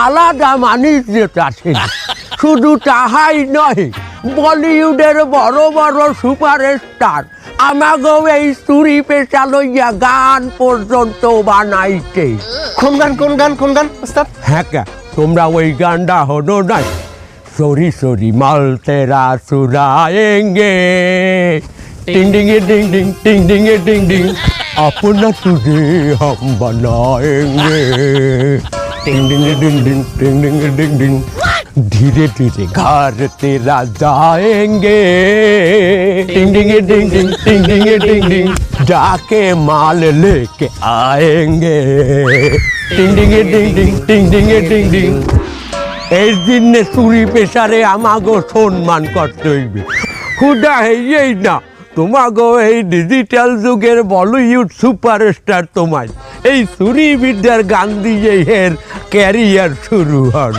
আলাদা বাণিজ্যত আছে। শুধু তাহাই নয়, বলিউডের বড় বড় সুপারস্টার আমাগো এই চুরি পেশা লইয়া গান পর্যন্ত বানাইছে। কোন গান ওস্তাদ? হ্যাঁ, তোমরা ওই গানটা হলো নাই, সরি সরি মাল তেরা চুরাएंगे, टिंग डिंग डिंग डिंग टिंग डिंग डिंग डिंग, अपना तुझे हम बनाएंगे, टिंग डिंग डिंग डिंग टिंग डिंग डिंग डिंग, धीरे धीरे घर तेरा जाएंगे, टिंग डिंग डिंग डिंग टिंग डिंग डिंग डिंग, जाके माल लेके आएंगे, टिंग डिंग डिंग डिंग टिंग डिंग डिंग डिंग। এই দিনে চুরি পেশারে আমাগো সম্মান করতে হইবে। খুদা হইয়েই না, তোমাগো এই ডিজিটাল যুগের বলিউড সুপারস্টার তোমায় এই চুরি বিদ্যার গান দিয়ে এর ক্যারিয়ার শুরু হয়।